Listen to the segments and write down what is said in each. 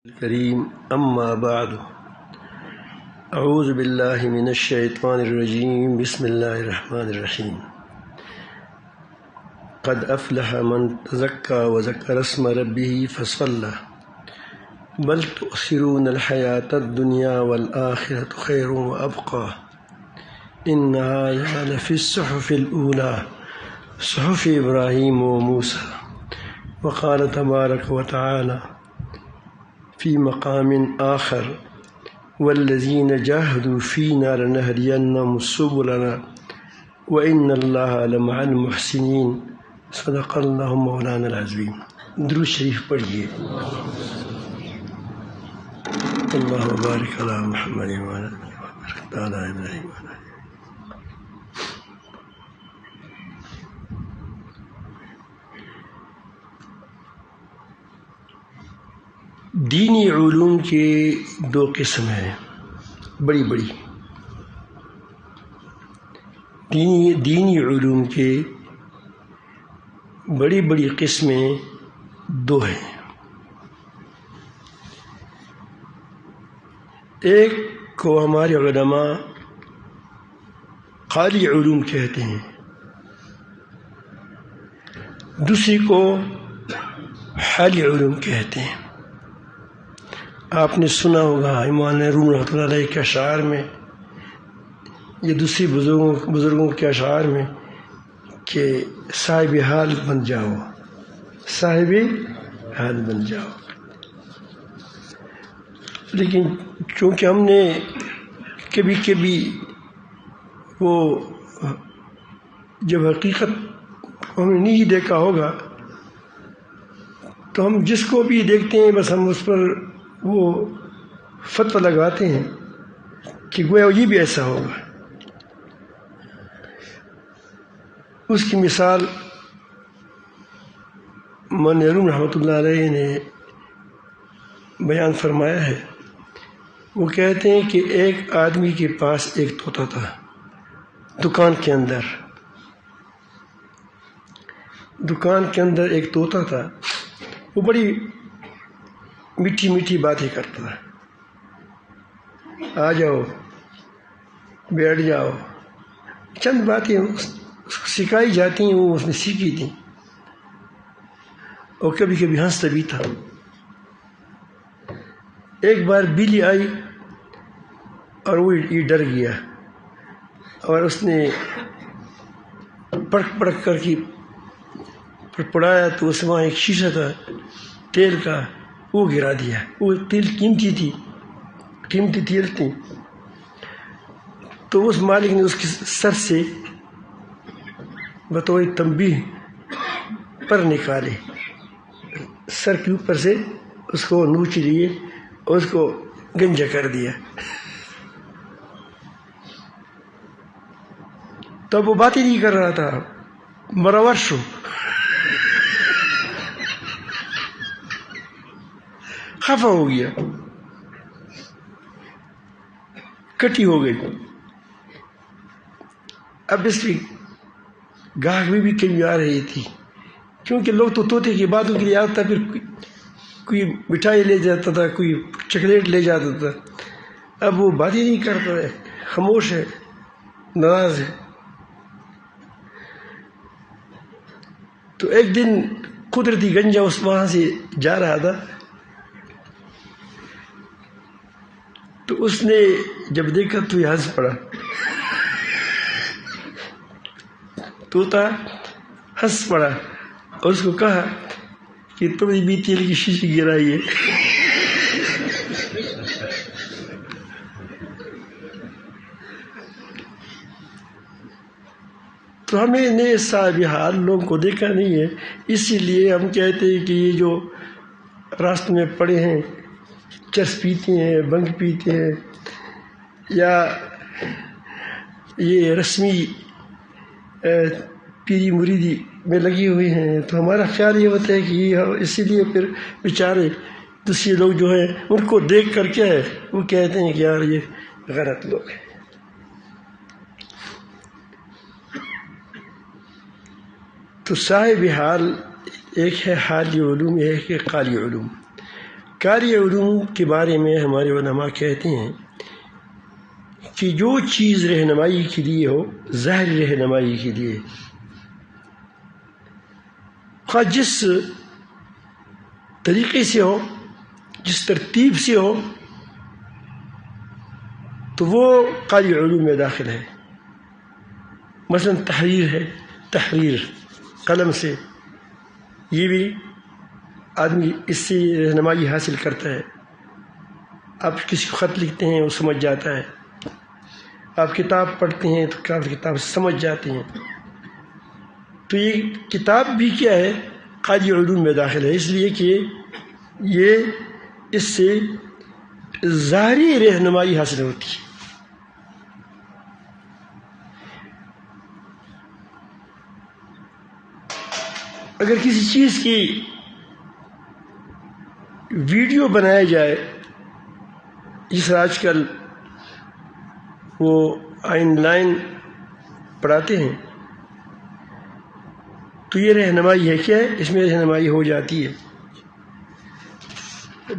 الكريم أما بعد أعوذ بالله من الشيطان الرجيم بسم الله الرحمن الرحيم قد أفلح من تزكى وذكر اسم ربه فصلى بل تؤثرون الحياة الدنيا والآخرة خير وأبقى إن هذا لفي الصحف الأولى صحف إبراهيم وموسى وقال تبارك وتعالى في مقام آخر والذين جاهدوا فينا لنهدينهم سبلنا وإن الله لمع المحسنين صدق اللہ مولانا العظیم۔ درود شریف پڑھیے۔ اللہ بارک علی محمد وعلی آل ابراہیم۔ دینی علوم کے دو قسم ہیں بڑی بڑی۔ دینی علوم کے بڑی بڑی قسمیں دو ہیں۔ ایک کو ہمارے علماء قالی علوم کہتے ہیں، دوسری کو حالی علوم کہتے ہیں۔ آپ نے سنا ہوگا امام روم رحمۃ اللہ علیہ کے اشعار میں، یہ دوسری بزرگوں کے اشعار میں، کہ صاحب حال بن جاؤ، صاحب حال بن جاؤ۔ لیکن چونکہ ہم نے کبھی کبھی وہ جب حقیقت ہم نے نہیں دیکھا ہوگا تو ہم جس کو بھی دیکھتے ہیں بس ہم اس پر وہ فتویٰ لگاتے ہیں کہ گویا یہ بھی ایسا ہوگا۔ اس کی مثال منیرون رحمۃ اللہ علیہ نے بیان فرمایا ہے۔ وہ کہتے ہیں کہ ایک آدمی کے پاس ایک طوطا تھا دکان کے اندر ایک طوطا تھا۔ وہ بڑی میٹھی میٹھی باتیں کرتا ہے، آ جاؤ بیٹھ جاؤ، چند باتیں سکھائی جاتی ہیں، وہ اس نے سیکھی تھیں، اور کبھی کبھی ہنستا بھی تھا۔ ایک بار بلی آئی اور وہ یہ ڈر گیا اور اس نے پڑک پڑک کر کے پڑایا تو اس وہاں ایک شیشہ تھا تیل کا، وہ گرا دیا۔ وہ تیل قیمتی تیل تھی، تو اس مالک نے اس کے سر سے بطور تنبیہ پر نکالے، سر کے اوپر سے اس کو نوچ لیے اور اس کو گنجا کر دیا۔ تب وہ بات ہی نہیں کر رہا تھا، مراورش خفا ہو گیا، کٹی ہو گئی۔ اب اس کی گاہک میں بھی کمی آ رہی تھی، کیونکہ لوگ تو طوطے کی باتوں کے لیے آتا، پھر کوئی مٹھائی لے جاتا تھا، کوئی چاکلیٹ لے جاتا تھا۔ اب وہ بات ہی نہیں کرتا ہے، خاموش ہے، ناراض ہے۔ تو ایک دن قدرتی گنجا اس وہاں سے جا رہا تھا، تو اس نے جب دیکھا تو یہ ہنس پڑا، طوطا ہنس پڑا اور اس کو کہا کہ تم نے بھی تیل کی شیشی گرائی ہے۔ تو ہمیں نے صاحب حال لوگوں کو دیکھا نہیں ہے، اسی لیے ہم کہتے ہیں کہ یہ جو راستے میں پڑے ہیں، چرس پیتے ہیں، بنگ پیتے ہیں، یا یہ رسمی پیری مریدی میں لگے ہوئے ہیں، تو ہمارا خیال یہ ہوتا ہے کہ یہ اسی لیے پھر بیچارے دوسرے لوگ جو ہیں ان کو دیکھ کر کیا ہے وہ کہتے ہیں کہ یار یہ غلط لوگ ہیں۔ تو صاحب حال ایک ہے حالی علوم، ایک ہے قالی علوم۔ قاری علوم کے بارے میں ہمارے علماء کہتے ہیں کہ جو چیز رہنمائی کے لیے ہو، ظاہری رہنمائی کے لیے، خواہ جس طریقے سے ہو، جس ترتیب سے ہو، تو وہ قاری علوم میں داخل ہے۔ مثلا تحریر ہے، تحریر قلم سے، یہ بھی آدمی اس سے رہنمائی حاصل کرتا ہے۔ آپ کسی کو خط لکھتے ہیں وہ سمجھ جاتا ہے، آپ کتاب پڑھتے ہیں تو کتاب سمجھ جاتے ہیں۔ تو یہ کتاب بھی کیا ہے؟ قاری علوم میں داخل ہے، اس لیے کہ یہ اس سے ظاہری رہنمائی حاصل ہوتی ہے۔ اگر کسی چیز کی ویڈیو بنایا جائے، جس طرح آج کل وہ آن لائن پڑھاتے ہیں، تو یہ رہنمائی ہے، کیا ہے؟ اس میں رہنمائی ہو جاتی ہے،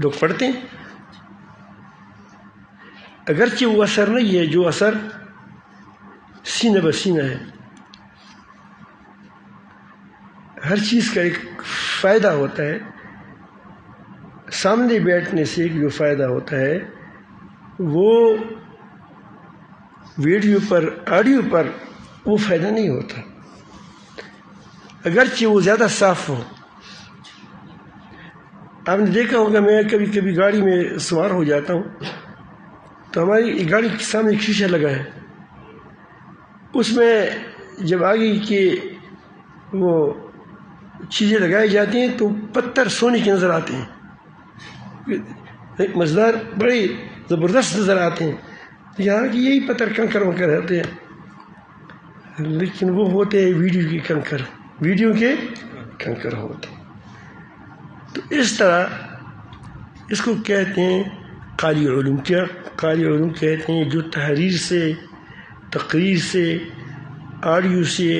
لوگ پڑھتے ہیں۔ اگرچہ وہ اثر نہیں ہے جو اثر سینہ بسینہ ہے۔ ہر چیز کا ایک فائدہ ہوتا ہے، سامنے بیٹھنے سے ایک جو فائدہ ہوتا ہے وہ ویڈیو پر، آڈیو پر وہ فائدہ نہیں ہوتا، اگرچہ وہ زیادہ صاف ہو۔ آپ نے دیکھا ہوگا، میں کبھی کبھی گاڑی میں سوار ہو جاتا ہوں تو ہماری گاڑی کے سامنے ایک شیشہ لگا ہے، اس میں جب آگے کے وہ چیزیں لگائی جاتی ہیں تو پتھر سونے کے نظر آتے ہیں، مزدار بڑے زبردست نظر آتے ہیں، یہاں کہ یہی پتھر کنکر ونکر ہوتے ہیں، لیکن وہ ہوتے ہیں ویڈیو کے کنکر، ویڈیو کے کنکر ہوتے ہیں۔ تو اس طرح اس کو کہتے ہیں قاری علوم۔ کیا قاری علوم کہتے ہیں؟ جو تحریر سے، تقریر سے، آڈیو سے،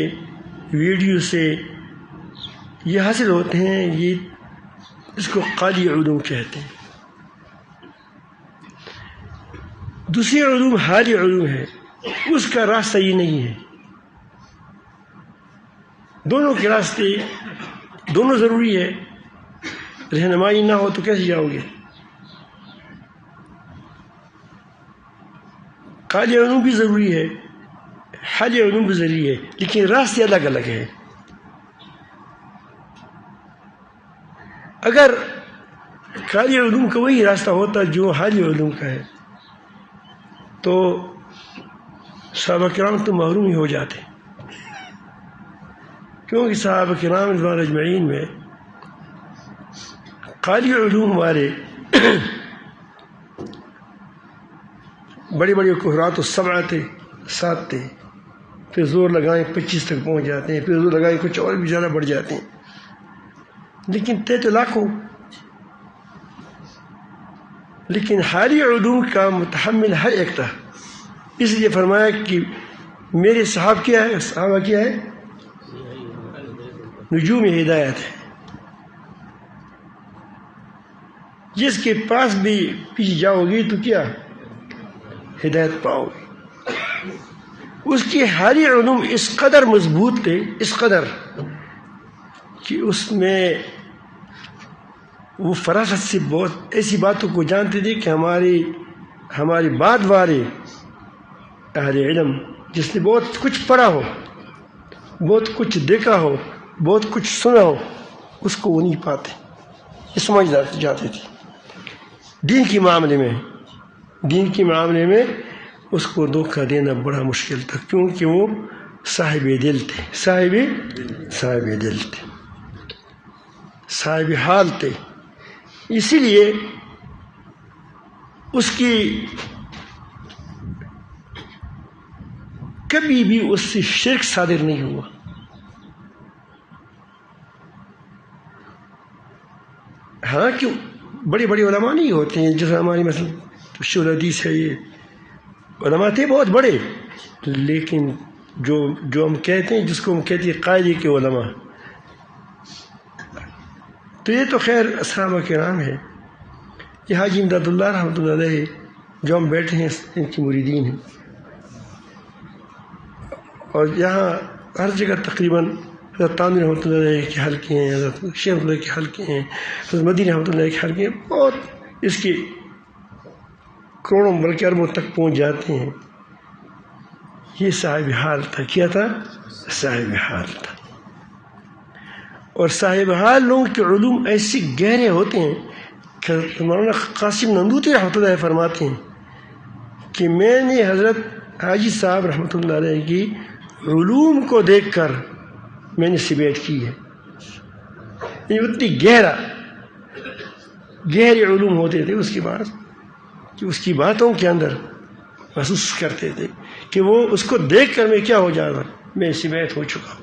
ویڈیو سے یہ حاصل ہوتے ہیں، یہ اس کو قاری علوم کہتے ہیں۔ دوسری علوم حالی علوم ہے، اس کا راستہ یہ نہیں ہے۔ دونوں کے راستے دونوں ضروری ہے، رہنمائی نہ ہو تو کیسے جاؤ گے؟ قاری علوم بھی ضروری ہے، حالی علوم بھی ضروری ہے، لیکن راستے الگ الگ ہیں۔ اگر قاری علوم کا وہی راستہ ہوتا جو حالی علوم کا ہے تو صحابہ کرام تو محروم ہی ہو جاتے، کیونکہ صحابہ کرام رضوان اجمعین میں قاری علوم والے بڑے بڑے قرات السبعہ تھے، 7 تھے، پھر زور لگائیں 25 تک پہنچ جاتے ہیں، پھر زور لگائیں کچھ اور بھی زیادہ بڑھ جاتے ہیں، لیکن تھے تو لاکھوں۔ لیکن حالی علوم کا متحمل ہر ایک تھا، اس لیے فرمایا کہ میرے صحابہ کیا ہے؟ صحابہ کیا ہے؟ نجوم ہدایت ہے، جس کے پاس بھی پیچھے جاؤ گی تو کیا ہدایت پاؤ گے۔ اس کی حالی علوم اس قدر مضبوط تھے، اس قدر کہ اس میں وہ فراست سے بہت ایسی باتوں کو جانتے تھے کہ ہماری بعد والے اہل علم جس نے بہت کچھ پڑھا ہو، بہت کچھ دیکھا ہو، بہت کچھ سنا ہو، اس کو وہ نہیں پاتے، یہ سمجھ جاتے تھے۔ دین کے معاملے میں اس کو دھوکہ دینا بڑا مشکل تھا، کیونکہ وہ صاحب دل تھے، صاحب دل تھے، صاحب حال تھے۔ اسی لیے اس کی کبھی بھی اس سے شرک صادر نہیں ہوا۔ حالانکہ بڑے بڑے علماء نہیں ہوتے ہیں، جیسے ہماری مثلا شیخ الحدیث ہے، یہ علماء تھے بہت بڑے، لیکن جو ہم کہتے ہیں، جس کو ہم کہتے ہیں قائدی کے علماء، تو یہ تو خیر صحابہ کرام ہے، یہ حاجی امداد اللہ رحمۃ اللہ علیہ جو ہم بیٹھے ہیں ان کی مریدین ہیں، اور یہاں ہر جگہ تقریباً حضرت تانوی رحمۃ اللہ علیہ کے حلقے ہیں، حضرت شیخ اللہ کے حلقے ہیں، حضرت مدنی رحمۃ اللہ کے حلقے ہیں، بہت اس کے کروڑوں بلکہ اربوں تک پہنچ جاتے ہیں۔ یہ صاحب حال تھا، کیا تھا؟ صاحب حال تھا۔ اور صاحب حال لوگوں کے علوم ایسے گہرے ہوتے ہیں کہ مولانا قاسم نندوتی رحمۃ اللہ فرماتے ہیں کہ میں نے حضرت حاجی صاحب رحمۃ اللہ علیہ کی علوم کو دیکھ کر میں نے سبیت کی ہے۔ یہ اتنی گہرے علوم ہوتے تھے اس کے بعد کہ اس کی باتوں کے اندر محسوس کرتے تھے کہ وہ اس کو دیکھ کر میں کیا ہو جاتا، میں سبیت ہو چکا ہوں۔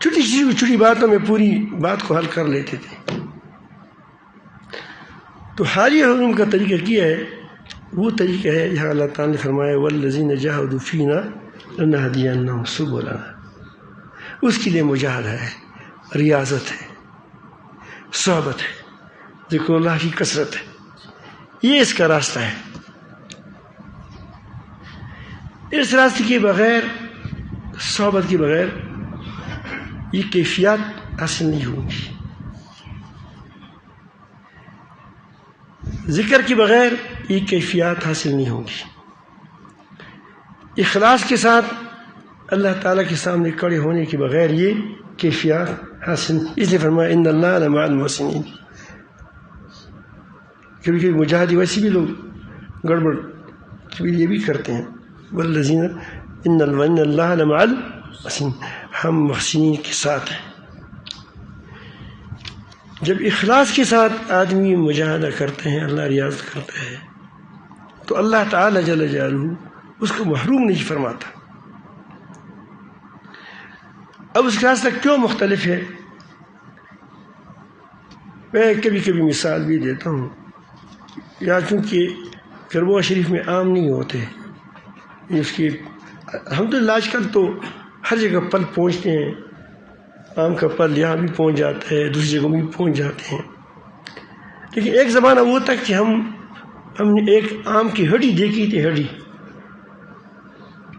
چھوٹی باتوں میں پوری بات کو حل کر لیتے تھے۔ تو حاجی علوم کا طریقہ کیا ہے، وہ طریقہ ہے جہاں اللہ تعالیٰ نے فرمایا والذین جاہدوا فینا لنہدینہم سبلنا، اس کے لیے مجاہدہ ہے، ریاضت ہے، صحبت ہے، ذکر اللہ کی کثرت ہے، یہ اس کا راستہ ہے۔ اس راستے کے بغیر، صحبت کے بغیر یہ کیفیات حاصل نہیں ہوں گی۔ ذکر کے بغیر یہ کیفیات حاصل نہیں ہوں گی۔ اخلاص کے ساتھ اللہ تعالیٰ کے سامنے کھڑے ہونے کے بغیر یہ کیفیات حاصل، اس لیے فرمایا ان اللہ لمع المحسنین۔ کبھی کبھی مجاہدی ویسے بھی لوگ گڑبڑ کبھی یہ بھی کرتے ہیں، والذین ان اللہ لمع المحسنین، ہم محسنین کے ساتھ ہیں۔ جب اخلاص کے ساتھ آدمی مجاہدہ کرتے ہیں، اللہ ریاض کرتا ہے، تو اللہ تعالیٰ جل جلالہ اس کو محروم نہیں فرماتا۔ اب اس کا راستہ کیوں مختلف ہے؟ میں کبھی کبھی مثال بھی دیتا ہوں، یا چونکہ کربوا شریف میں عام نہیں ہوتے اس کی، الحمدللہ آج کل تو ہر جگہ پل پہنچتے ہیں، آم کا پل یہاں بھی پہنچ جاتا ہے، دوسری جگہوں بھی پہنچ جاتے ہیں، لیکن ایک زمانہ وہ تھا کہ ہم نے ایک آم کی ہڈی دیکھی تھی، ہڈی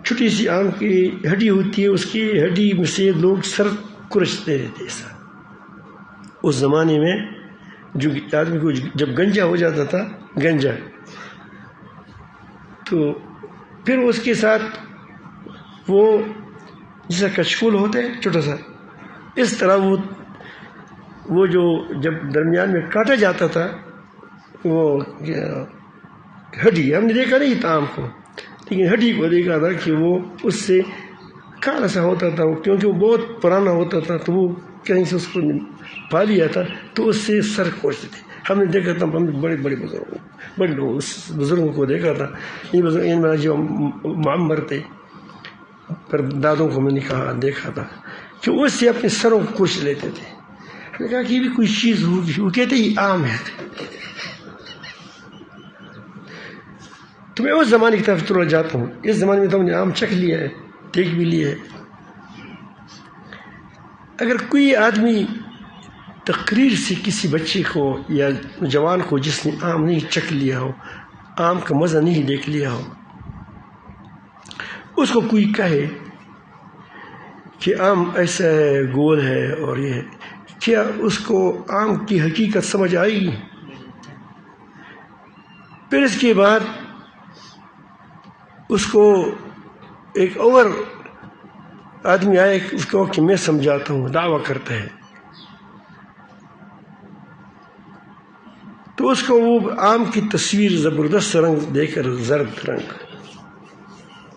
چھوٹی سی آم کی ہڈی ہوتی ہے، اس کی ہڈی میں سے لوگ سر کرچتے رہتے ایسا۔ اس زمانے میں جو آدمی کو جب گنجا ہو جاتا تھا، گنجا، تو پھر اس کے ساتھ وہ جیسا کچکول ہوتا ہے چھوٹا سا، اس طرح وہ جو جب درمیان میں کاٹا جاتا تھا، وہ ہڈی ہم نے دیکھا نہیں تھا آم کو، لیکن ہڈی کو دیکھا تھا کہ وہ اس سے کالا سا ہوتا تھا، کیونکہ وہ بہت پرانا ہوتا تھا، تو وہ کہیں سے اس کو پا لیا تھا تو اس سے سر کوچتے تھے۔ ہم نے دیکھا تھا، ہم بڑے لوگ اس بزرگوں کو دیکھا تھا، یہ بزرگ ان میں جو معمر تھے، پر دادوں کو میں نے کہا دیکھا تھا کہ وہ اس سے اپنے سروں کو کچھ لیتے تھے۔ ہم نے کہا کہ یہ بھی کوئی چیز ہوگی، وہ کہتے یہ عام ہے۔ تو میں اس زمانے کی طرف ترا جاتا ہوں، اس زمانے میں تو ہم نے عام چکھ لیا ہے، دیکھ بھی لیا ہے۔ اگر کوئی آدمی تقریر سے کسی بچے کو یا جوان کو جس نے عام نہیں چکھ لیا ہو، عام کا مزہ نہیں دیکھ لیا ہو، اس کو کوئی کہے کہ عام ایسا ہے، گول ہے اور یہ ہے، کیا اس کو عام کی حقیقت سمجھ آئے گی؟ پھر اس کے بعد اس کو ایک اور آدمی آئے، اس کو کہ میں سمجھاتا ہوں، دعویٰ کرتا ہے، تو اس کو وہ عام کی تصویر زبردست رنگ دے کر، زرد رنگ،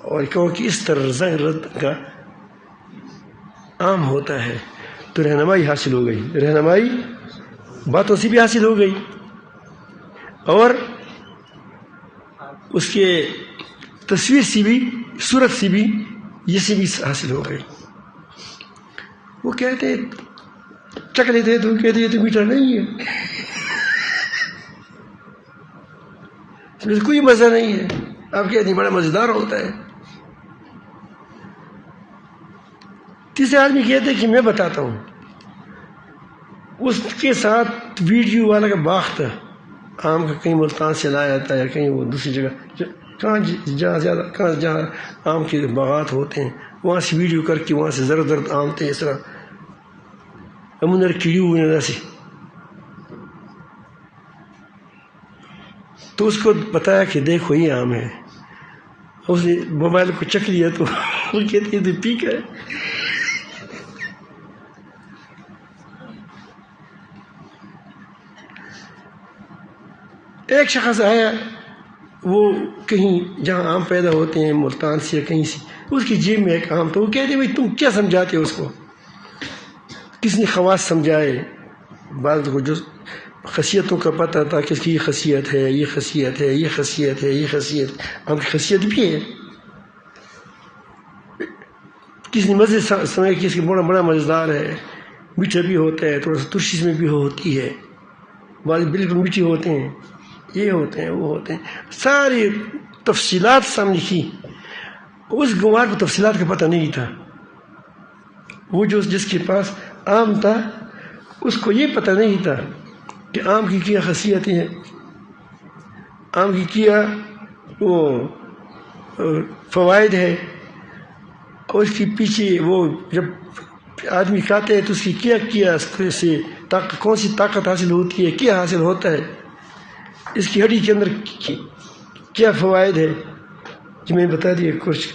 اور کہو کہ اس طرح زرد کا عام ہوتا ہے، تو رہنمائی حاصل ہو گئی، رہنمائی باتوں سے بھی حاصل ہو گئی اور اس کے تصویر سے بھی، صورت سے بھی، یہ سے بھی حاصل ہو گئی۔ وہ کہتے ہیں چکھ لیتے ہیں، تو وہ کہتے ہیں یہ تو میٹھا نہیں ہے، اس میں کوئی مزہ نہیں ہے، آپ کہتے ہیں بڑا مزیدار ہوتا ہے۔ تیسرے آدمی کہتے کہ میں بتاتا ہوں. اس کے ساتھ ویڈیو والا کا باغ تھا آم کا، کہیں ملتان سے لایا جاتا ہے، کہیں وہ دوسری جگہ کہاں جہاں زیادہ جہاں آم کے باغات ہوتے ہیں وہاں سے ویڈیو کر کے وہاں سے زرد زرد آم تھے اس طرح امنر کیڑی ہوئے سے. تو اس کو بتایا کہ دیکھو یہ آم ہے. اس نے موبائل کو چک لیا تو وہ کہتے ہیں ٹھیک ہے. ایک شخص آیا، وہ کہیں جہاں آم پیدا ہوتے ہیں ملتان سے یا کہیں سے، اس کی جیب میں ایک آم تھا. وہ کہتے ہیں بھائی تم کیا سمجھاتے ہو اس کو؟ کس نے خواص سمجھائے بعض کو جو خاصیتوں کا پتہ تھا کہ اس کی یہ خاصیت ہے، یہ خاصیت ہے، یہ خاصیت ہے، یہ خاصیت. آم کی خاصیت بھی ہے. کس نے مزے سمجھا کہ اس کی بڑا بڑا مزیدار ہے، میٹھا بھی ہوتا ہے، تھوڑا سا ترشی میں بھی ہوتی ہے، بعض بالکل میٹھے ہوتے ہیں، یہ ہوتے ہیں وہ ہوتے ہیں. ساری تفصیلات سامنے کی. اس گنوار کو تفصیلات کا پتہ نہیں تھا. وہ جو جس کے پاس آم تھا اس کو یہ پتہ نہیں تھا کہ آم کی کیا خاصیتیں ہیں، آم کی کیا وہ فوائد ہے، اور اس کے پیچھے وہ جب آدمی کھاتے ہیں تو اس کی کیا اس سے کون سی طاقت حاصل ہوتی ہے، کیا حاصل ہوتا ہے، اس کی ہڈی کے اندر کیا فوائد ہے. کہ میں بتا دیا کچھ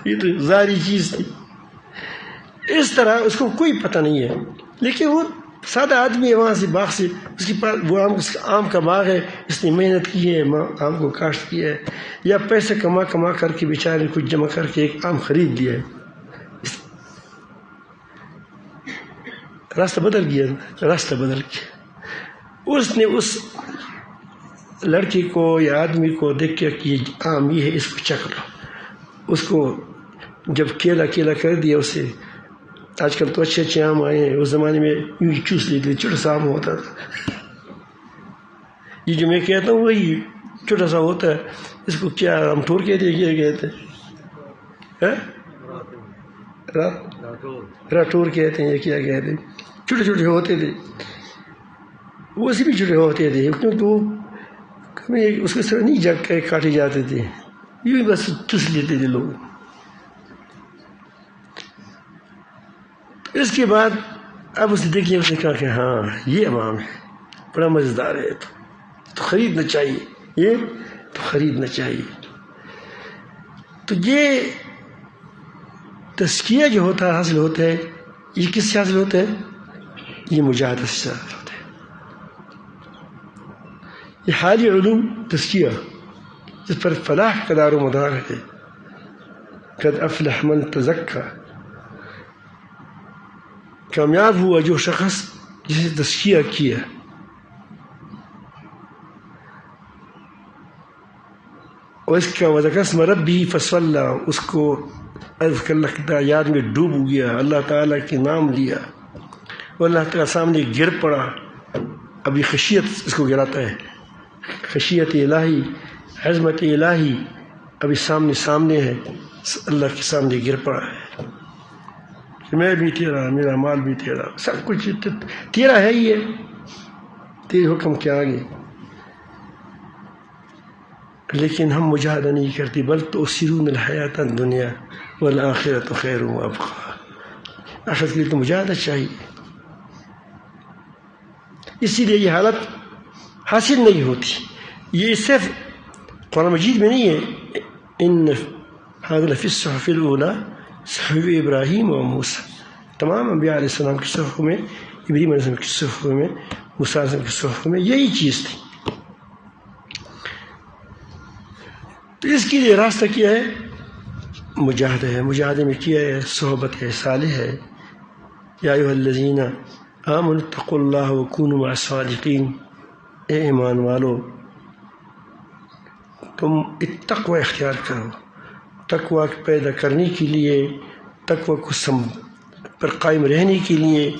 یہ تو ظاہری چیز تھی. اس طرح اس کو کوئی پتہ نہیں ہے. لیکن وہ سادہ آدمی ہے، وہاں سے باغ سے اس کے پاس وہ آم کا باغ ہے، اس نے محنت کی ہے، آم کو کاشت کیا ہے، یا پیسے کما کر کے بیچارے نے کچھ جمع کر کے ایک آم خرید لیا ہے. راستہ بدل گیا. اس نے اس لڑکی کو یا آدمی کو دیکھ کے کہ یہ آم یہ ہے، اس کو چکھ لو. اس کو جب کیلا کر دیا اسے. آج کل تو اچھے آم آئے ہیں، اس زمانے میں یوں ہی چوس لیتے، چھوٹا سا آم ہوتا تھا. یہ جو میں کہتا ہوں وہی چھوٹا سا ہوتا ہے. اس کو کیا ہم ٹور کہتے ہیں، کیا کہتے ہیں، راٹور کہتے ہیں، یہ کیا کہتے ہیں. چھوٹے چھوٹے ہوتے تھے، وہ سے بھی چھوٹے ہوتے تھے کیونکہ وہ اس کو طرح نہیں جگ کے کاٹے جاتے تھے، یوں ہی بس چوس لیتے تھے لوگ. اس کے بعد اب اسے دیکھ لیا، اس نے کہا کہ ہاں یہ امام ہے، بڑا مزیدار ہے، تو خریدنا چاہیے، یہ تو خریدنا چاہیے. تو یہ تزکیہ جو ہوتا ہے حاصل ہوتا ہے، یہ کس سے حاصل ہوتا ہے؟ یہ مجاہدہ سے حاصل ہوتا ہے. یہ حالی علوم تزکیہ جس پر فلاح کا دار و مدار ہے. قد افلح من تزکا، کامیاب ہوا جو شخص جسے تزکیہ کیا. اور اس کا وذکر اسم ربہ فصلی، اس کو اذکر یاد میں ڈوب گیا، اللہ تعالیٰ کے نام لیا، اور اللہ تعالیٰ سامنے گر پڑا. ابھی خشیت اس کو گراتا ہے، خشیت الہی، عظمت الہی ابھی سامنے ہے، اللہ کے سامنے گر پڑا ہے کہ میں بھی تیرا، میرا مال بھی تیرا، سب کچھ تیرا ہے، یہ تیرے حکم کے آگے. لیکن ہم مجاہدہ نہیں کرتے، بل تؤثرون الحیات الدنیا والآخرۃ خیر وابقیٰ. آخرت کے لیے تو مجاہدہ چاہیے. اسی لیے یہ حالت حاصل نہیں ہوتی. یہ صرف قرآن مجید میں نہیں ہے. ان ھذا لفی الصحف الاولی صحف ابراہیم و موسیٰ، تمام انبیاء علیہ السلام کی صحف میں، ابراہیم علیہ السلام کی صحف میں، موسیٰ علیہ السلام کی صحف میں یہی چیز تھی. تو اس کے لیے راستہ کیا ہے؟ مجاہدہ ہے. مجاہدے میں کیا ہے؟ صحبت ہے، صالح ہے. یا ایھا الذین آمنوا اتقوا اللہ وکونوا مع الصادقین، اے ایمان والو تم تقوی اختیار کرو. تقوی پیدا کرنے کے لیے، تقوی کو پر قائم رہنے کے لیے،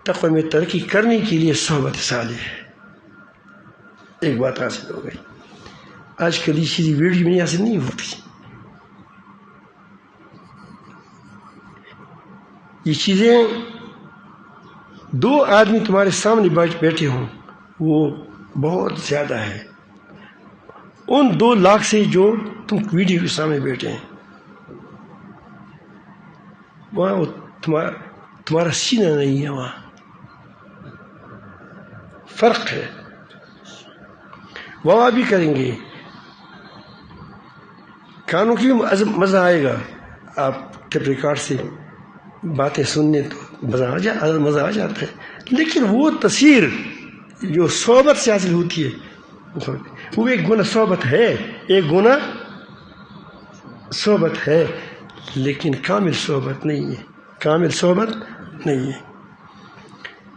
تقوی میں ترقی کرنے کے لیے صحبت صالح ہے. ایک بات حاصل ہو گئی. آج کل یہ چیزیں ویڈیو میں حاصل نہیں ہوتی. یہ چیزیں دو آدمی تمہارے سامنے بیٹھے ہوں وہ بہت زیادہ ہے ان 2 لاکھ سے جو تم ویڈیو کے سامنے بیٹھے ہیں. وہاں تمہارا سینہ نہیں ہے، وہاں فرق ہے. وہاں بھی کریں گے، کانوں کی مزہ آئے گا. آپ ٹیپ ریکارڈ سے باتیں سننے تو مزہ آ جاتا ہے، لیکن وہ تصویر جو صحبت سے حاصل ہوتی ہے وہ ایک گناہ صحبت ہے، لیکن کامل صحبت نہیں ہے.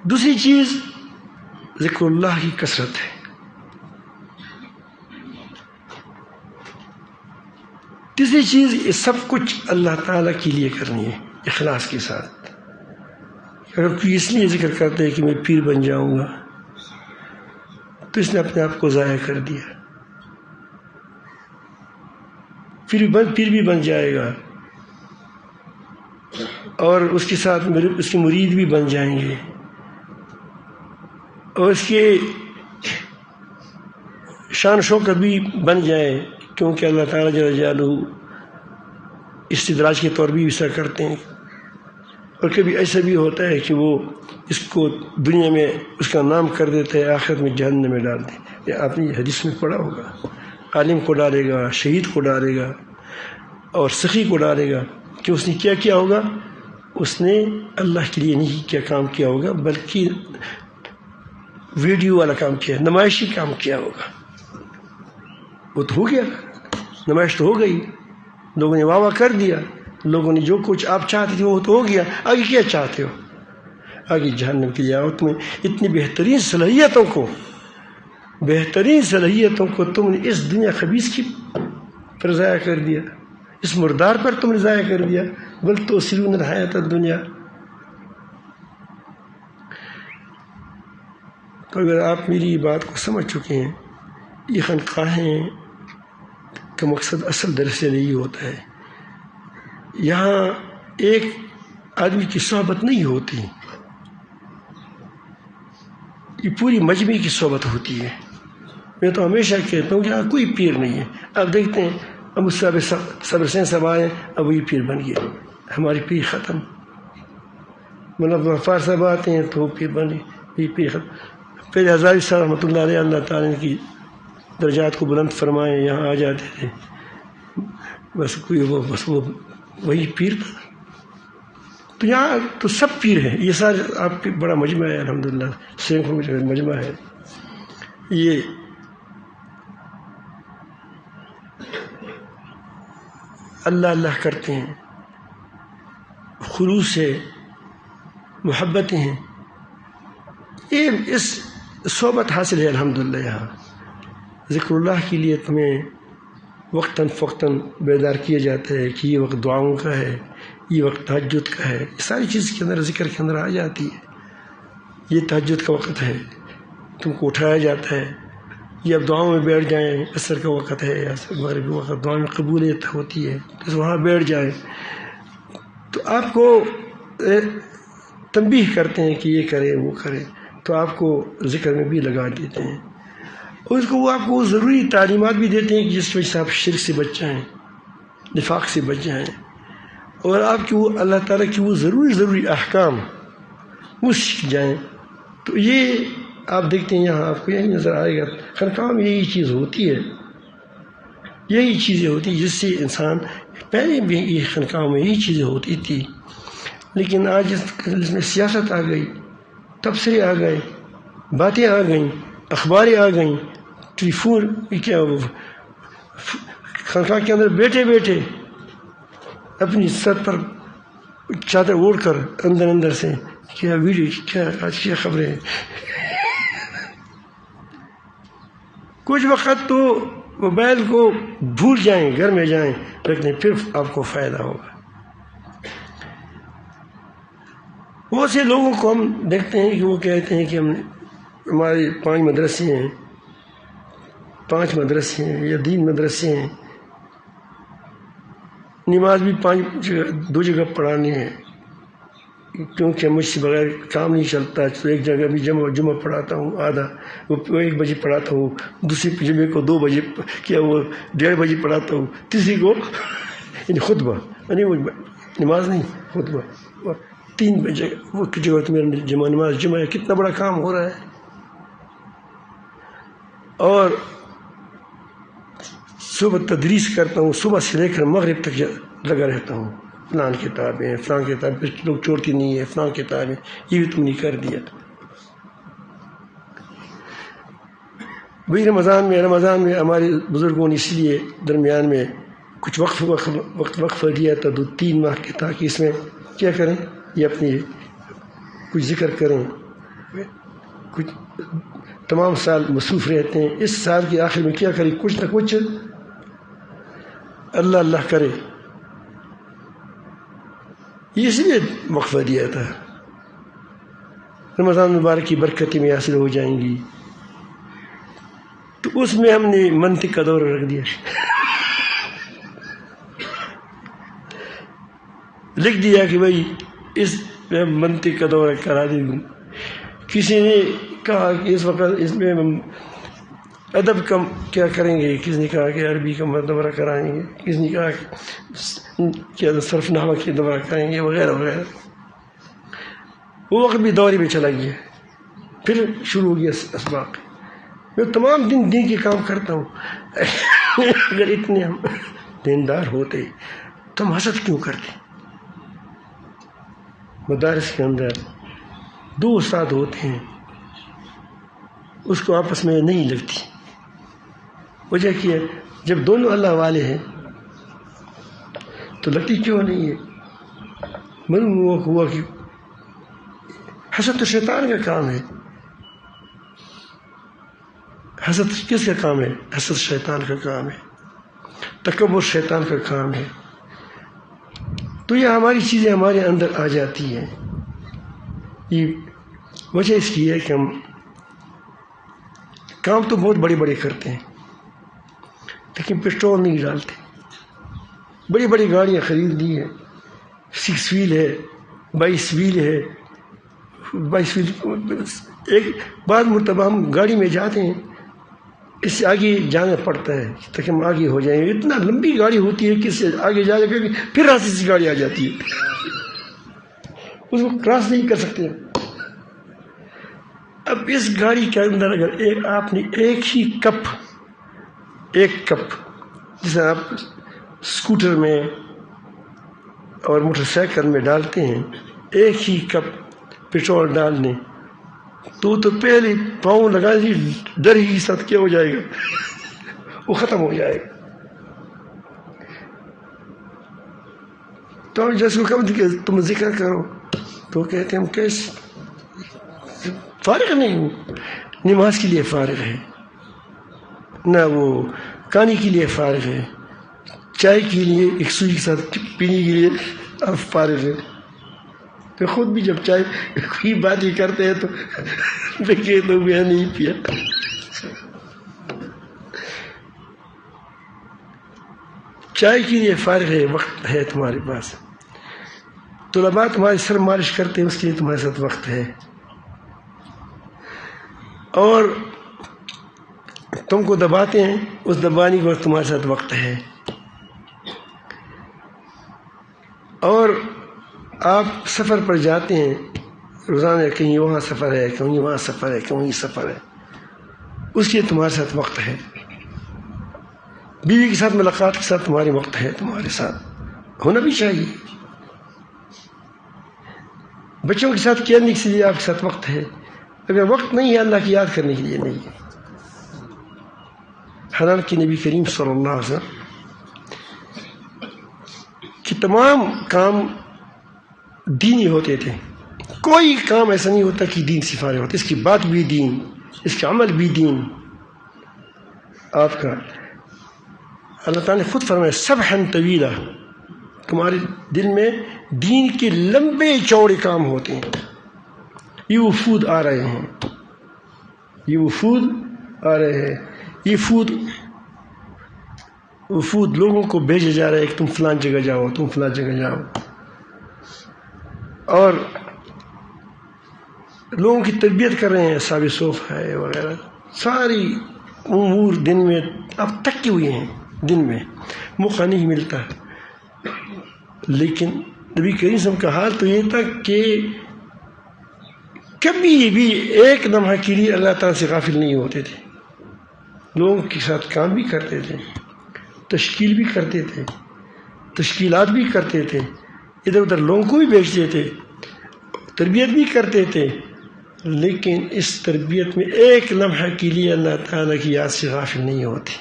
دوسری چیز ذکر اللہ کی کثرت ہے. تیسری چیز یہ سب کچھ اللہ تعالیٰ کے لیے کرنی ہے اخلاص کے ساتھ. اگر کوئی اس لیے ذکر کرتا ہے کہ میں پیر بن جاؤں گا تو اس نے اپنے آپ کو ضائع کر دیا. پیر بھی بن جائے گا اور اس کے ساتھ اس کے مرید بھی بن جائیں گے اور اس کے شان شوکت بھی بن جائے، کیونکہ اللہ تعالیٰ جل جلالہ استدراج کے طور بھی ایسا کرتے ہیں. اور کبھی ایسا بھی ہوتا ہے کہ وہ اس کو دنیا میں اس کا نام کر دیتا ہے، آخرت میں جہنم میں ڈال دے. یہ آپ نے حدیث میں پڑھا ہوگا، عالم کو ڈالے گا، شہید کو ڈالے گا اور سخی کو ڈالے گا کہ اس نے کیا ہوگا. اس نے اللہ کے لیے نہیں کام کیا ہوگا بلکہ ویڈیو والا کام کیا، نمائشی کام کیا ہوگا. وہ تو ہو گیا، نمائش تو ہو گئی، لوگوں نے واہ کر دیا، لوگوں نے جو کچھ آپ چاہتے تھے وہ تو ہو گیا. آگے کیا چاہتے ہو؟ آگے جہنم کے لیے آؤ. تمہیں اتنی بہترین صلاحیتوں کو تم نے اس دنیا خبیث کی پر ضائع کر دیا، اس مردار پر تم نے ضائع کر دیا. بل تؤثرون الحیاۃ الدنیا. تو اگر آپ میری بات کو سمجھ چکے ہیں، یہ خانقاہیں کا مقصد اصل درس نہیں ہوتا ہے. یہاں ایک آدمی کی صحبت نہیں ہوتی، یہ پوری مجمع کی صحبت ہوتی ہے. میں تو ہمیشہ کہتا ہوں کہ یہاں کوئی پیر نہیں ہے. اب دیکھتے ہیں اب صبر سے سب آئے، اب وہی پیر بن گئے، ہماری پیر ختم. مولانا غفار صاحب آتے ہیں تو وہ پیر بنے، یہ پیر ختم. پہلے ہزاری صاحب رحمۃ اللہ علیہ، اللہ تعالیٰ کی درجات کو بلند فرمائے، یہاں آ جاتے تھے، بس وہ وہی پیر تھا. تو یہاں تو سب پیر ہیں. یہ سارے آپ کی بڑا مجمع ہے الحمدللہ، سینکڑوں مجمع ہے. یہ اللہ کرتے ہیں، خلوص سے محبتیں ہیں. یہ اس صحبت حاصل ہے الحمدللہ. یہاں ذکر اللہ کے لیے تمہیں وقتاً فوقتاً بیدار کیا جاتا ہے کہ یہ وقت دعاؤں کا ہے، یہ وقت تہجد کا ہے. یہ ساری چیز کے اندر ذکر کے اندر آ جاتی ہے. یہ تہجد کا وقت ہے، تم کو اٹھایا جاتا ہے. یہ اب دعاؤں میں بیٹھ جائیں، عصر کا وقت ہے یا مغرب کا وقت، دعا میں قبولیت ہوتی ہے تو وہاں بیٹھ جائیں. تو آپ کو تنبیہ کرتے ہیں کہ یہ کرے وہ کرے، تو آپ کو ذکر میں بھی لگا دیتے ہیں. اور وہ آپ کو ضروری تعلیمات بھی دیتے ہیں کہ جس وجہ سے آپ شرک سے بچ جائیں، نفاق سے بچ جائیں، اور آپ کی وہ اللہ تعالیٰ کی وہ ضروری احکام وہ سیکھ جائیں. تو یہ آپ دیکھتے ہیں یہاں آپ کو یہی نظر آئے گا. خانقاہ میں یہی چیز ہوتی ہے، یہی چیزیں ہوتی ہیں جس سے انسان، پہلے بھی یہ خانقاہ میں یہی چیزیں ہوتی تھی، لیکن آج اس میں سیاست آ گئی، تبصرے آ گئے، باتیں آ گئیں، اخباریں آ گئیں، ٹیلیفون کیا خانقاہ کے اندر بیٹھے اپنی سر پر چادر اوڑھ کر اندر سے کیا ویڈیو، کیا آج کیا خبریں. کچھ وقت تو موبائل کو بھول جائیں، گھر میں جائیں رکھنے، پھر آپ کو فائدہ ہوگا. بہت سے لوگوں کو ہم دیکھتے ہیں کہ وہ کہتے ہیں کہ ہمارے 5 مدرسے ہیں یا دین مدرسے ہیں، نماز بھی 2 جگہ پڑھانی ہے. کیونکہ مجھ سے بغیر کام نہیں چلتا، تو ایک جگہ بھی جمعہ پڑھاتا ہوں آدھا، وہ 1 بجے پڑھاتا ہوں، دوسری جمعے کو 2 بجے، کیا وہ 1:30 بجے پڑھاتا ہوں، تیسری کو یعنی خطبہ، یعنی وہ نماز نہیں خطبہ، اور 3 بجے وہ جگہ تو میرا نماز جمعہ ہے، کتنا بڑا کام ہو رہا ہے۔ اور صبح تدریس کرتا ہوں، صبح سے لے کر مغرب تک لگا رہتا ہوں، فلان کتابیں فلان کتاب، لوگ چھوڑتی نہیں ہے، فلان کتابیں یہ بھی تم نے کر دیا۔ وہی رمضان میں ہمارے بزرگوں نے اس لیے درمیان میں کچھ وقفہ دیا تھا 2-3 ماہ کے، تاکہ اس میں کیا کریں، یہ اپنی کچھ ذکر کریں، کچھ تمام سال مصروف رہتے ہیں، اس سال کے آخر میں کیا کریں، کچھ نہ کچھ اللہ اللہ کرے، یہ اس لیے وقفہ دیا تھا۔ رمضان مبارک کی برکتیں میں حاصل ہو جائیں گی، تو اس میں ہم نے منطق کا دورہ رکھ دیا، لکھ دیا کہ بھائی اس میں منطق کا دورہ کرا دیں گے۔ کسی نے کہا کہ اس وقت اس میں ادب کا کیا کریں گے، کسی نے کہا کہ عربی کا دورہ کرائیں گے، کسی نے کہا کہ صرف نحو کی دورہ کریں گے، وغیرہ وغیرہ۔ وہ وقت بھی دورے میں چلا گیا، پھر شروع ہو گیا اسباق۔ میں تمام دن کے کام کرتا ہوں، اگر اتنے ہم دیندار ہوتے تو ہم حسد کیوں کرتے؟ مدارس کے اندر 2 استاد ہوتے ہیں، اس کو آپس میں نہیں لگتی، وجہ کیا ہے، جب دونوں اللہ والے ہیں تو لگتی کیوں نہیں ہے؟ معلوم ہوا کہ حسد تو شیطان کا کام ہے۔ حسد کس کا کام ہے؟ حسد شیطان کا کام ہے، تکبر شیطان کا کام ہے۔ تو یہ ہماری چیزیں ہمارے اندر آ جاتی ہیں، یہ وجہ اس کی ہے کہ ہم کام تو بہت بڑے بڑے کرتے ہیں لیکن پیٹرول نہیں ڈالتے۔ بڑی بڑی گاڑیاں خرید لی ہیں، 6 ویل ہے، 22 ویل ہے، 22 ویل۔ ایک بعض مرتبہ ہم گاڑی میں جاتے ہیں، اس سے آگے جانا پڑتا ہے تاکہ ہم آگے ہو جائیں، اتنا لمبی گاڑی ہوتی ہے کہ اس سے آگے جا کر پھر راستے سے گاڑی آ جاتی ہے، اس کو کراس نہیں کر سکتے۔ اب اس گاڑی کے اندر اگر آپ نے ایک کپ جسے آپ اسکوٹر میں اور موٹر سائیکل میں ڈالتے ہیں، ایک ہی کپ پیٹرول ڈال دیں تو پہلے پاؤں لگا دی، ڈر ہی ساتھ کیا ہو جائے گا، وہ ختم ہو جائے گا۔ تو ہم جیسے کم کہ تم ذکر کرو تو کہتے ہیں ہم کیسے فارغ نہیں ہوں، نماز کے لیے فارغ ہے، نہ وہ کھانے کے لیے فارغ ہے، چائے کے لیے ایک سوئی کے ساتھ پینے کے لیے آپ فارغ ہے۔ تو خود بھی جب چائے کوئی بات ہی کرتے ہیں تو میں نہیں پیا۔ چائے کے لیے فارغ ہے، وقت ہے تمہارے پاس، طلباء تمہارے سر مالش کرتے ہیں، اس کے لیے تمہارے ساتھ وقت ہے، اور تم کو دباتے ہیں، اس دبانے کو تمہارے ساتھ وقت ہے، اور آپ سفر پر جاتے ہیں روزانہ، کہیں وہاں سفر ہے، کہیں وہاں سفر ہے، کہیں سفر ہے، اس کے تمہارے ساتھ وقت ہے، بیوی کے ساتھ ملاقات کے ساتھ تمہارے وقت ہے، تمہارے ساتھ ہونا بھی چاہیے، بچوں کے ساتھ کھیلنے کے لیے آپ کے ساتھ وقت ہے، اگر وقت نہیں ہے اللہ کی یاد کرنے کے لیے نہیں ہے۔ حالانکہ نبی کریم صلی اللہ علیہ وسلم کہ تمام کام دینی ہوتے تھے، کوئی کام ایسا نہیں ہوتا کہ دین سے فارغ ہوتا، اس کی بات بھی دین، اس کا عمل بھی دین۔ آپ کا اللہ تعالیٰ نے خود فرمایا سبحاً طویلا، تمہارے دل میں دین کے لمبے چوڑے کام ہوتے ہیں، یہ وفود آ رہے ہیں، یہ وفود آ رہے ہیں، یہ وفود لوگوں کو بھیجا جا رہا ہے کہ تم فلان جگہ جاؤ، تم فلان جگہ جاؤ، اور لوگوں کی تربیت کر رہے ہیں، اصحاب صوف ہے وغیرہ، ساری امور دن میں اب تک کی ہوئی ہیں، دن میں موقع نہیں ملتا. لیکن نبی کریم صلی اللہ علیہ وسلم کا حال تو یہ تھا کہ کبھی بھی ایک لمحہ کے لیے اللہ تعالیٰ سے غافل نہیں ہوتے تھے. لوگوں کے ساتھ کام بھی کرتے تھے، تشکیل بھی کرتے تھے، تشکیلات بھی کرتے تھے، ادھر ادھر لوگوں کو بھی بیچتے تھے، تربیت بھی کرتے تھے. لیکن اس تربیت میں ایک لمحہ کے لیے اللہ تعالیٰ کی یاد سے غافل نہیں ہوتے.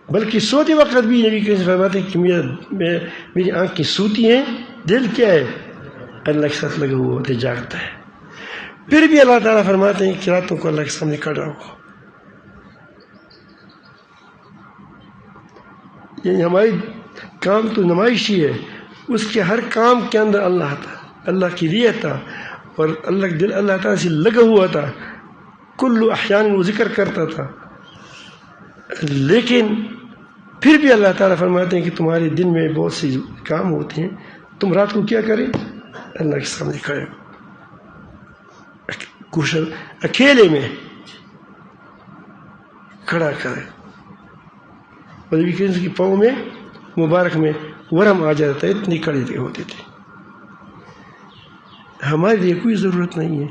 بلکہ سوتے وقت بھی نبی کریم فرماتے ہیں کہ میری آنکھیں سوتی ہیں، دل کیا ہے؟ اللہ کے ساتھ لگا ہوا ہوتا ہے، جاگتا ہے. پھر بھی اللہ تعالیٰ فرماتے ہیں کہ راتوں کو اللہ کے سامنے کھڑا ہو. یعنی ہماری کام تو نمائشی ہے، اس کے ہر کام کے اندر اللہ تھا، اللہ کی ریت تھا، اور اللہ کا دل اللہ تعالیٰ سے لگا ہوا تھا. کل احیان وہ ذکر کرتا تھا. لیکن پھر بھی اللہ تعالیٰ فرماتے ہیں کہ تمہارے دن میں بہت سے کام ہوتے ہیں، تم رات کو کیا کریں؟ اللہ کے سامنے کھڑے ہو، اکیلے میں کھڑا کرے. اور نبی کریم کی پاؤں میں مبارک میں ورم آ جاتا ہے، اتنی کھڑے ہوتے تھے. ہمارے لیے کوئی ضرورت نہیں ہے.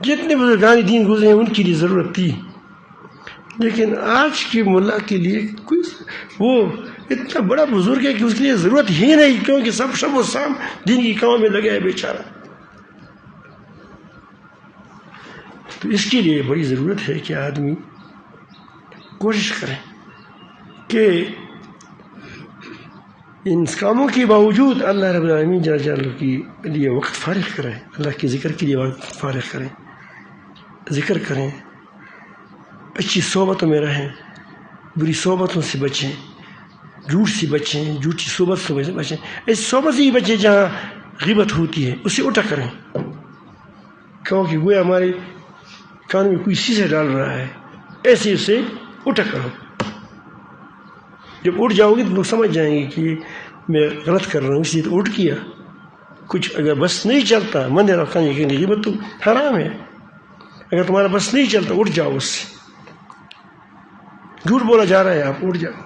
جتنے بزرگان دین گزرے ہیں ان کی لیے ضرورت تھی، لیکن آج کے ملا کے لیے کوئی وہ اتنا بڑا بزرگ ہے کہ اس کے لیے ضرورت ہی نہیں، کیونکہ سب شب و شام دین کی کام میں لگے ہے بیچارہ. تو اس کے لیے بڑی ضرورت ہے کہ آدمی کوشش کرے کہ ان کاموں کے باوجود اللہ رب العالمین جل جلالہ کے لیے وقت فارغ کریں، اللہ کے ذکر کے لیے وقت فارغ کریں، ذکر کریں، اچھی صحبتوں میں رہیں، بری صحبتوں سے بچیں، جھوٹ سے بچیں، جھوٹی صحبت سے بچیں. اس صحبت سے ہی بچیں جہاں غیبت ہوتی ہے، اسے اٹھا کریں، کیونکہ گویا ہمارے کان میں کوئی شیشہ ڈال رہا ہے، ایسے اسے اٹھا کرو. جب اٹھ جاؤ گے تو لوگ سمجھ جائیں گے کہ میں غلط کر رہا ہوں، اس لیے تو اٹھ کیا. کچھ اگر بس نہیں چلتا من رکھنے کے لیے غیبت تو حرام ہے. اگر تمہارا بس نہیں چلتا اٹھ جاؤ، اس سے جھوٹ بولا جا رہا ہے، آپ اٹھ جاؤ.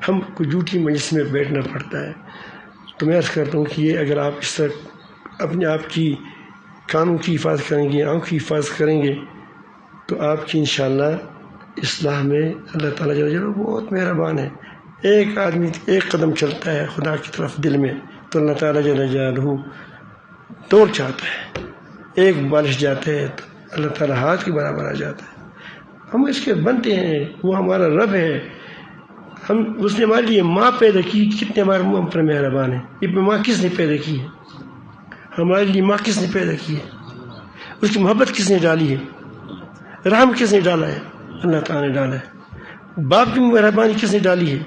ہم کو جھوٹی مجلس میں بیٹھنا پڑتا ہے. تو میں عرض کرتا ہوں کہ یہ اگر آپ اس طرح اپنے آپ کی کانوں کی حفاظت کریں گے، آنکھ کی حفاظت کریں گے، تو آپ کی انشاءاللہ اصلاح میں اللہ تعالیٰ جل جلالہ بہت مہربان ہے. ایک آدمی ایک قدم چلتا ہے خدا کی طرف دل میں تو اللہ تعالیٰ جل جلالہ توڑ چاہتا ہے. ایک بالش جاتے ہے تو اللہ تعالیٰ ہاتھ کے برابر آ جاتا ہے. ہم اس کے بنتے ہیں، وہ ہمارا رب ہے. اس نے ہمارے لیے ماں پیدا کی، کتنے ہمارے ہم پر مہربان ہے. یہ ماں کس نے پیدا کی ہے؟ ہمارے لیے ماں کس نے پیدا کی ہے؟ اس کی محبت کس نے ڈالی ہے؟ رحم کس نے ڈالا ہے؟ اللہ تعالیٰ نے ڈالا ہے. باپ کی مہربانی کس نے ڈالی ہے؟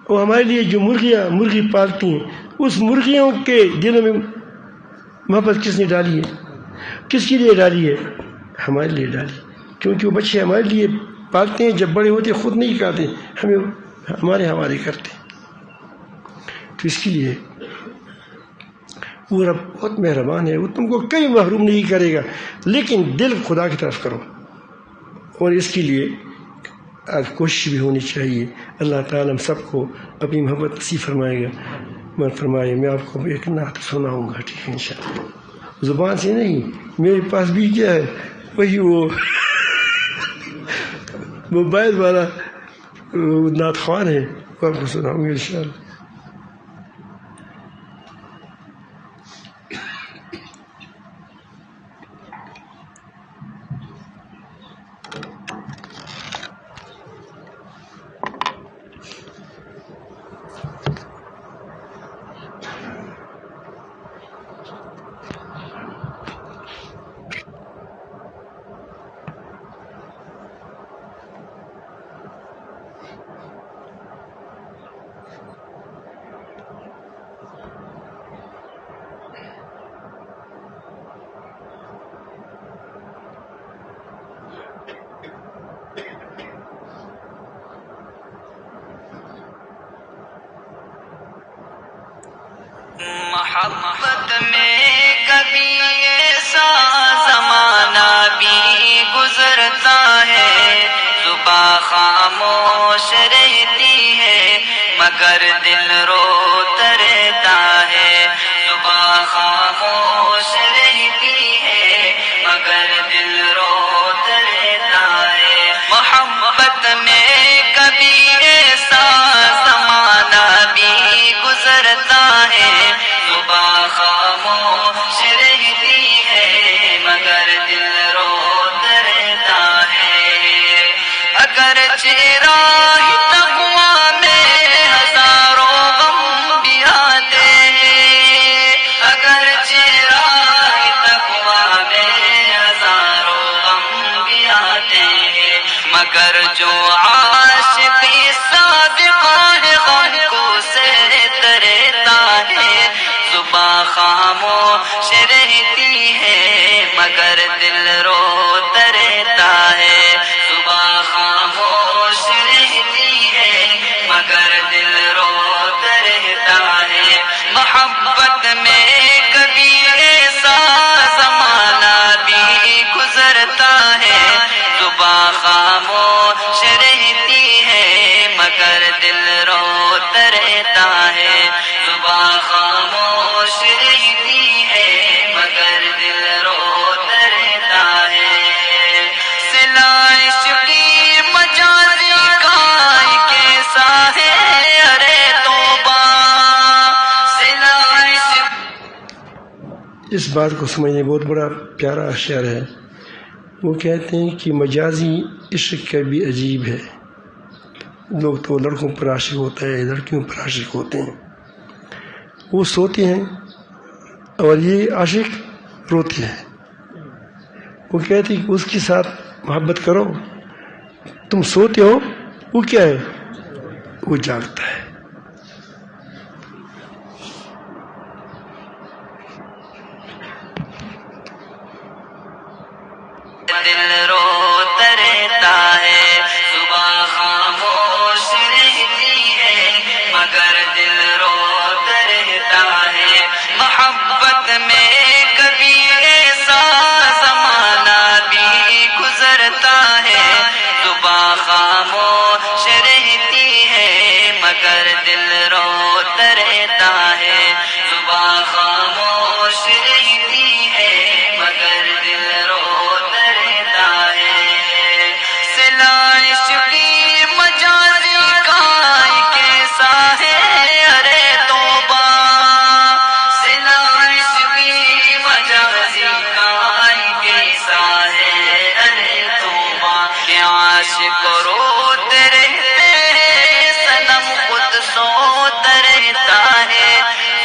اور ہمارے لیے جو مرغی پالتی ہیں، اس مرغیوں کے دلوں میں محبت کس نے ڈالی ہے؟ کس کے لیے ڈالی ہے؟ ہمارے لیے ڈالی. کیونکہ وہ بچے ہمارے لیے پالتے ہیں، جب بڑے ہوتے خود نہیں کھاتے، ہمیں ہمارے حوالے کرتے. تو اس کے لیے وہ رب بہت مہربان ہے، وہ تم کو کئی محروم نہیں کرے گا، لیکن دل خدا کی طرف کرو. اور اس کے لیے کوشش بھی ہونی چاہیے. اللہ تعالیٰ ہم سب کو اپنی محبت نصیب فرمائے گا. فرمائے میں آپ کو ایک نعت سناؤں گا، ٹھیک ہے انشاءاللہ. زبان سے نہیں، میرے پاس بھی کیا ہے، وہی وہ موبائل والا نعت خوان ہے، وہ آپ کو سناؤں گا انشاءاللہ. محبت میں کبھی ایسا زمانہ بھی گزرتا ہے، زباں خاموش رہتی ہے مگر دل روتا رہتا ہے، زباں خاموش رہتی ہے مگر دل روتا رہتا ہے۔ محبت میں کبھی ایسا زمانہ بھی گزرتا ہے، زباں خاموش رہتی ہے مگر دل روتا رہتا ہے۔ اگرچہ راہ تقویٰ میں ہزاروں غم بھی آتے ہیں، اگرچہ راہ تقویٰ میں ہزاروں غم بھی آتے ہیں، مگر جو عاشق صادقہ ہے غم کو سہتا رہتا ہے، زباں خاموش رہتی ہے مگر دل روتا رہتا ہے، زباں خاموش رہتی ہے مگر دل روتا رہتا ہے۔ محبت میں کبھی ایسا زمانہ بھی گزرتا ہے، زباں خاموش رہتی ہے مگر دل روتا رہتا ہے، زباں خاموش رہتی ہے مگر دل روتا رہتا ہے۔ صلہ عشقی مجازی کا کیسا ہے ارے توبہ، صلہ عشق۔ اس بات کو سمجھنے بہت بڑا پیارا شعر ہے۔ وہ کہتے ہیں کہ مجازی عشق کا بھی عجیب ہے، لوگ تو لڑکوں پر عاشق ہوتا ہے، لڑکیوں پر عاشق ہوتے ہیں، وہ سوتے ہیں اور یہ عاشق روتے ہیں۔ وہ کہتے ہیں کہ اس کے ساتھ محبت کرو، تم سوتے ہو، وہ کیا ہے، وہ جاگتا ہے۔ دل روتا رہتا ہے، زباں خاموش رہتی ہے مگر دل روتا رہتا ہے۔ محبت میں کبھی ایسا زمانہ بھی گزرتا ہے، زباں خاموش رہتی ہے مگر دل روتا رہتا ہے، زباں خاموش رہتی ہے مگر دل روتا رہتا ہے۔ صلہ عشقی مجازی کا کیسا ہے ارے توبہ، صلہ عشقی مجازی کا کیسا ہے ارے توبہ، کہ عاشق روتے رہتے ہیں صنم خود سوتا رہتا ہے،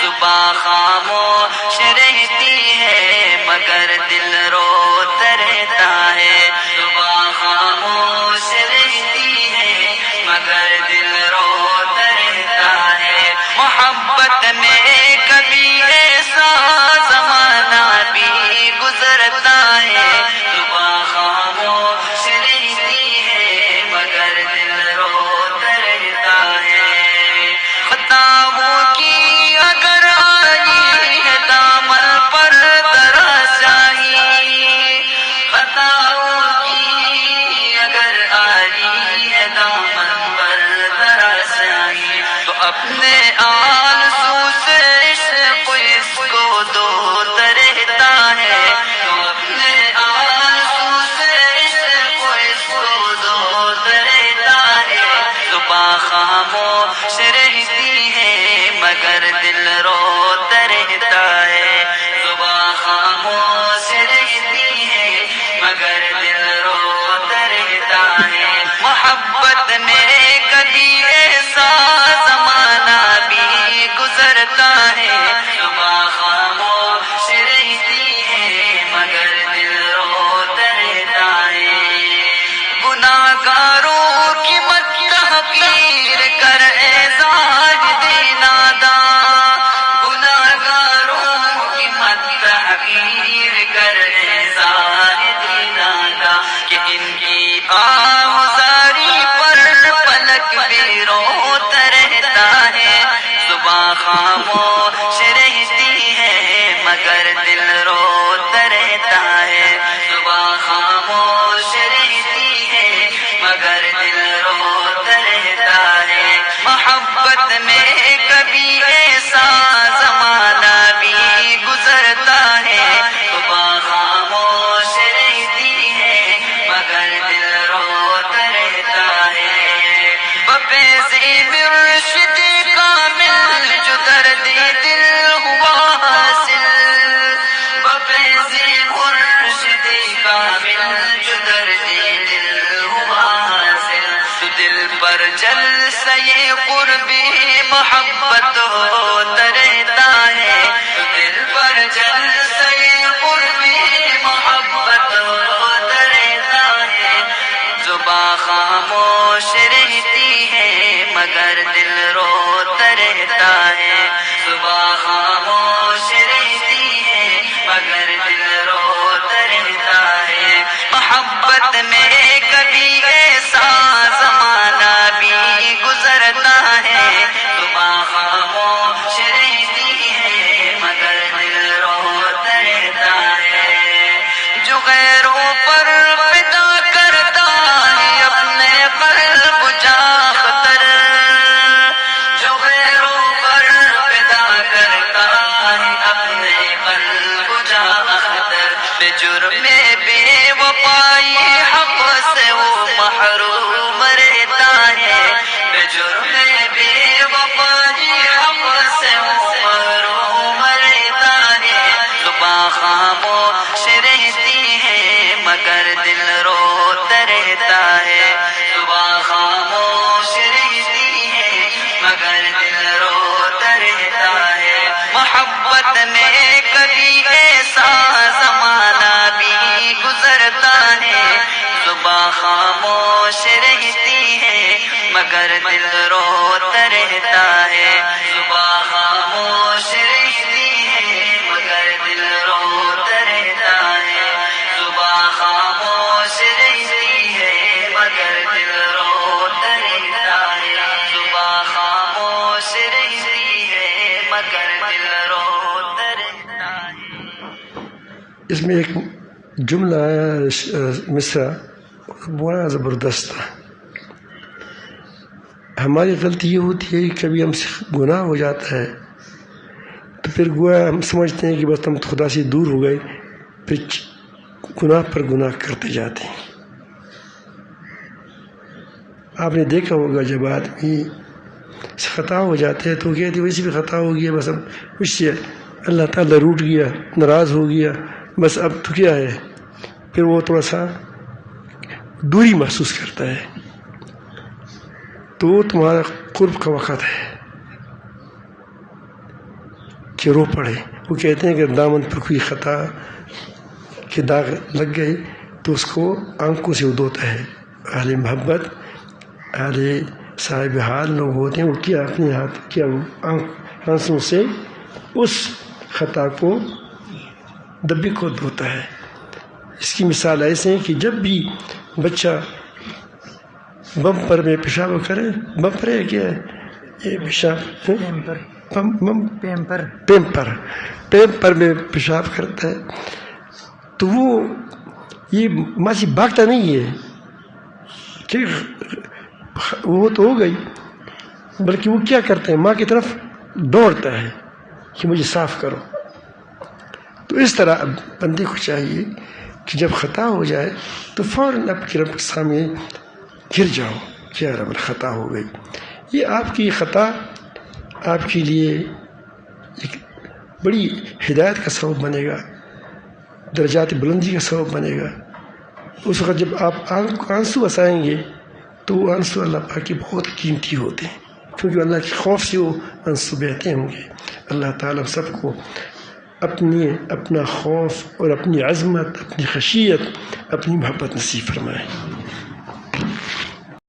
زباں خاموش رہتی ہے مگر دل روتا رہتا ہے، زباں خاموش رہتی ہے مگر دل روتا رہتا ہے۔ محبت میں کبھی ایسا زمانہ بھی گزرتا ہے، زباں خاموش رہتی ہے مگر دل روتا رہتا ہے۔ خطاؤں کی اگر آئی ہے دامن پر دراشائی، خطاؤں کی اگر آئی ہے دامن پر دراشائی، تو اپنے آرزو سے عشق اس کو دھوتا رہتا ہے، تو اپنے آرزو سے عشق اس کو دھوتا رہتا ہے، زباں خاموش رہتی ہے مگر دل روتا رہتا ہے، زباں خاموش رہتی ہے مگر دل روتا رہتا ہے۔ محبت میں کبھی ایسا زمانہ بھی گزرتا ہے، زباں خاموش رہتی ہے مگر دل روتا رہتا ہے۔ گناہگاروں کی مت تحقیر کر اے زاہد ناداں، گناہگاروں کی مت تحقیر کر اے زاہد ناداں، کہ ان کی آہذاری پر پلک بھی رو پر جلسے قربی محبت ہوتا رہتا ہے، دل پر جلسے قربی محبت ہوتا رہتا ہے، زباں خاموش رہتی ہے مگر دل روتا رہتا ہے، زباں خاموش رہتی ہے مگر دل روتا رہتا ہے، محبت میں کبھی ایسا زمانہ بھی گزرتا ہے، زباں خاموش رہتی ہے مگر دل روتا رہتا ہے، جو غیروں پر فدا کرتا ہے اپنے قلب جاختر، جو غیروں پر فدا کرتا ہے اپنے قلب جاختر، بے جرم بے وفائی حق سے وہ محروم رہتا ہے، بے جرم بے وفائی حق سے وہ محروم رہتا ہے، زباں خاموش رہتی ہے مگر دل روتا رہتا ہے، زباں خاموش رہتی ہے مگر دل روتا رہتا ہے، محبت میں کبھی ایسا زمانہ بھی گزرتا ہے، زباں خاموش رہتی ہے مگر دل روتا رہتا ہے، زباں خاموش رہتی ہے مگر دل روتا رہتا ہے، زباں خاموش رہتی ہے مگر دل روتا رہتا ہے، زباں خاموش رہتی ہے مگر دل روتا رہتا ہے۔ اس میں ایک جملہ ہے مصرع بڑا زبردست تھا۔ ہماری غلطی یہ ہوتی ہے کہ کبھی ہم سے گناہ ہو جاتا ہے تو پھر گویا ہم سمجھتے ہیں کہ بس ہم خدا سے دور ہو گئے، پھر گناہ پر گناہ کرتے جاتے ہیں۔ آپ نے دیکھا ہوگا جب آدمی سے خطا ہو جاتے ہیں تو کہتے ہیں ویسے بھی خطا ہو گیا، بس اب مجھ سے اللہ تعالیٰ روٹ گیا، ناراض ہو گیا، بس اب تو کیا ہے، پھر وہ تھوڑا سا دوری محسوس کرتا ہے، تو تمہارا قرب کا وقت ہے کہ رو پڑے۔ وہ کہتے ہیں کہ دامن پر کوئی خطا کے داغ لگ گئے تو اس کو آنکھوں سے دھوتا ہے۔ اہل محبت، اہل صاحب حال لوگ ہوتے ہیں، وہ کیا اپنے ہاتھ کیا آنسوں سے اس خطا کو دبی کو دھوتا ہے۔ اس کی مثال ایسے ہے کہ جب بھی بچہ بمپر میں پیشاب کرے، بمپر ہے کیا ہے یہ پیشاب، پیمپر میں پیشاب کرتا ہے تو وہ یہ ماسی بھاگتا نہیں ہے کہ وہ تو ہو گئی، بلکہ وہ کیا کرتا ہے، ماں کی طرف دوڑتا ہے کہ مجھے صاف کرو۔ تو اس طرح بندے کو چاہیے کہ جب خطا ہو جائے تو فوراً آپ کے رب کے سامنے گر جاؤ کہ یا رب خطا ہو گئی۔ یہ آپ کی خطا آپ کے لیے ایک بڑی ہدایت کا سبب بنے گا، درجات بلندی کا سبب بنے گا۔ اس وقت جب آپ آنسو بسائیں گے تو وہ آنسو اللہ پاک کے بہت قیمتی ہوتے ہیں، کیونکہ اللہ کے خوف سے وہ آنسو بہتے ہوں گے۔ اللہ تعالیٰ سب کو اپنا خوف اور اپنی عظمت، اپنی خشیت، اپنی محبت نصیب فرمائے۔